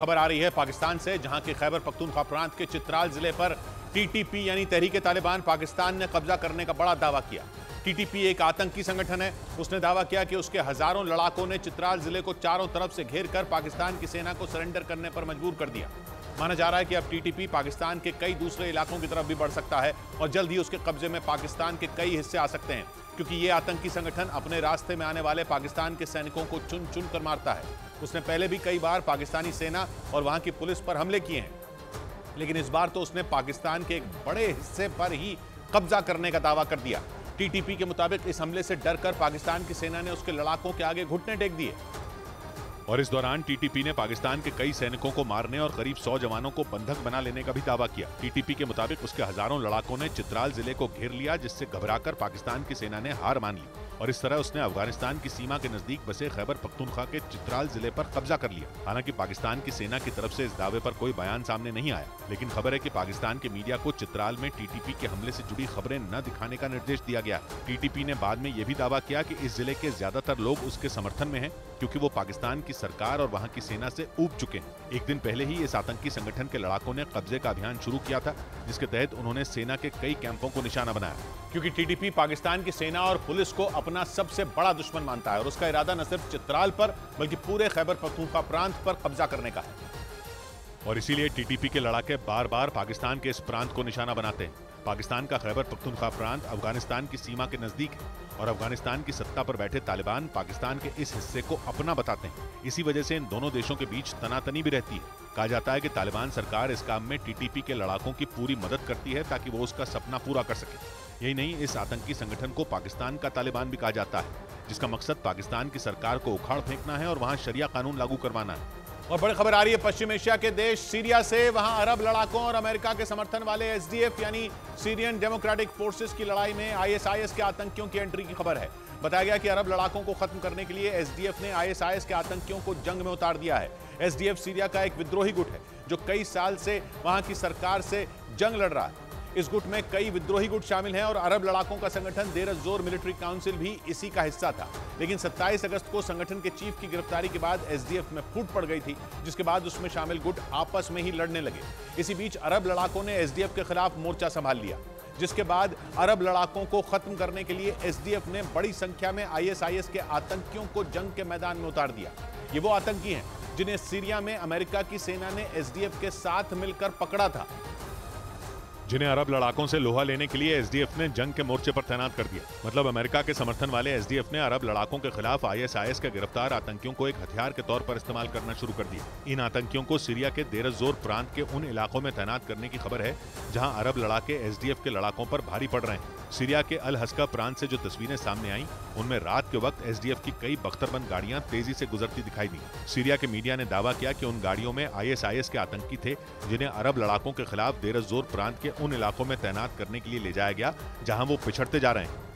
खबर आ रही है पाकिस्तान से, जहां के खैबर पख्तूनख्वा प्रांत के चित्राल जिले पर टीटीपी यानी तहरीक-ए-तालिबान पाकिस्तान ने कब्जा करने का बड़ा दावा किया। टीटीपी एक आतंकी संगठन है। उसने दावा किया कि उसके हजारों लड़ाकों ने चित्राल जिले को चारों तरफ से घेर कर पाकिस्तान की सेना को सरेंडर करने पर मजबूर कर दिया। माना जा रहा है कि अब टीटीपी पाकिस्तान के कई दूसरे इलाकों की तरफ भी बढ़ सकता है और जल्द ही उसके कब्जे में पाकिस्तान के कई हिस्से आ सकते हैं, क्योंकि ये आतंकी संगठन अपने रास्ते में आने वाले पाकिस्तान के सैनिकों को चुन चुन कर मारता है। उसने पहले भी कई बार पाकिस्तानी सेना और वहां की पुलिस पर हमले किए हैं, लेकिन इस बार तो उसने पाकिस्तान के एक बड़े हिस्से पर ही कब्जा करने का दावा कर दिया। टीटीपी के मुताबिक इस हमले से डरकर पाकिस्तान की सेना ने उसके लड़ाकों के आगे घुटने टेक दिए और इस दौरान टीटीपी ने पाकिस्तान के कई सैनिकों को मारने और करीब 100 जवानों को बंधक बना लेने का भी दावा किया। टीटीपी के मुताबिक उसके हजारों लड़ाकों ने चित्राल जिले को घेर लिया, जिससे घबराकर पाकिस्तान की सेना ने हार मान ली और इस तरह उसने अफगानिस्तान की सीमा के नजदीक बसे खैबर पख्तूनख्वा के चित्राल जिले पर कब्जा कर लिया। हालांकि पाकिस्तान की सेना की तरफ से इस दावे पर कोई बयान सामने नहीं आया, लेकिन खबर है कि पाकिस्तान के मीडिया को चित्राल में टीटीपी के हमले से जुड़ी खबरें न दिखाने का निर्देश दिया गया। टीटीपी ने बाद में यह भी दावा किया कि इस जिले के ज्यादातर लोग उसके समर्थन में हैं, क्योंकि वो पाकिस्तान की सरकार और वहां की सेना से ऊब चुके हैं। एक दिन पहले ही इस आतंकी संगठन के लड़ाकों ने कब्जे का अभियान शुरू किया था, जिसके तहत उन्होंने सेना के कई कैंपों को निशाना बनाया, क्योंकि टीटीपी पाकिस्तान की सेना और पुलिस को अपना सबसे बड़ा दुश्मन मानता है और उसका इरादा न सिर्फ चित्राल पर बल्कि पूरे खैबर पख्तूनख्वा प्रांत पर कब्जा करने का है। और इसीलिए टीटीपी के लड़ाके बार बार पाकिस्तान के इस प्रांत को निशाना बनाते हैं। पाकिस्तान का खैबर पख्तूनख्वा प्रांत अफगानिस्तान की सीमा के नजदीक है और अफगानिस्तान की सत्ता पर बैठे तालिबान पाकिस्तान के इस हिस्से को अपना बताते हैं। इसी वजह से इन दोनों देशों के बीच तनातनी भी रहती है। कहा जाता है कि तालिबान सरकार इस काम में टीटीपी के लड़ाकों की पूरी मदद करती है ताकि वो उसका सपना पूरा कर सके। यही नहीं, इस आतंकी संगठन को पाकिस्तान का तालिबान भी कहा जाता है, जिसका मकसद पाकिस्तान की सरकार को उखाड़ फेंकना है और वहां शरिया कानून लागू करवाना है। और बड़ी खबर आ रही है पश्चिम एशिया के देश सीरिया से। वहां अरब लड़ाकों और अमेरिका के समर्थन वाले एसडीएफ यानी सीरियन डेमोक्रेटिक फोर्सेस की लड़ाई में आईएसआईएस के आतंकियों की एंट्री की खबर है। बताया गया कि अरब लड़ाकों को खत्म करने के लिए एसडीएफ ने आईएसआईएस के आतंकियों को जंग में उतार दिया है। एसडीएफ सीरिया का एक विद्रोही गुट है जो कई साल से वहां की सरकार से जंग लड़ रहा है। इस गुट में कई विद्रोही गुट शामिल हैं और अरब लड़ाकों का संगठन देर जोर मिलिट्री काउंसिल भी इसी का हिस्सा था। लेकिन 27 अगस्त को संगठन के चीफ की गिरफ्तारी के बाद एसडीएफ में फूट पड़ गई थी, जिसके बाद उसमें शामिल गुट आपस में ही लड़ने लगे। इसी बीच अरब लड़ाकों ने एसडीएफ के खिलाफ मोर्चा संभाल लिया, जिसके बाद अरब लड़ाकों को खत्म करने के लिए एसडीएफ ने बड़ी संख्या में आईएसआईएस के आतंकियों को जंग के मैदान में उतार दिया। ये वो आतंकी हैं जिन्हें सीरिया में अमेरिका की सेना ने एसडीएफ के साथ मिलकर पकड़ा था, जिन्हें अरब लड़ाकों से लोहा लेने के लिए एसडीएफ ने जंग के मोर्चे पर तैनात कर दिया। मतलब अमेरिका के समर्थन वाले एसडीएफ ने अरब लड़ाकों के खिलाफ आईएसआईएस के गिरफ्तार आतंकियों को एक हथियार के तौर पर इस्तेमाल करना शुरू कर दिया। इन आतंकियों को सीरिया के देर जोर प्रांत के उन इलाकों में तैनात करने की खबर है जहां अरब लड़ाके एसडीएफ के लड़ाकों पर भारी पड़ रहे हैं। सीरिया के अल हस्का प्रांत से जो तस्वीरें सामने आई, उनमें रात के वक्त एसडीएफ की कई बख्तरबंद गाड़ियां तेजी से गुजरती दिखाई दी। सीरिया के मीडिया ने दावा किया कि उन गाड़ियों में आईएसआईएस के आतंकी थे, जिन्हें अरब लड़ाकों के खिलाफ देर जोर प्रांत के उन इलाकों में तैनात करने के लिए ले जाया गया जहां वो पिछड़ते जा रहे हैं।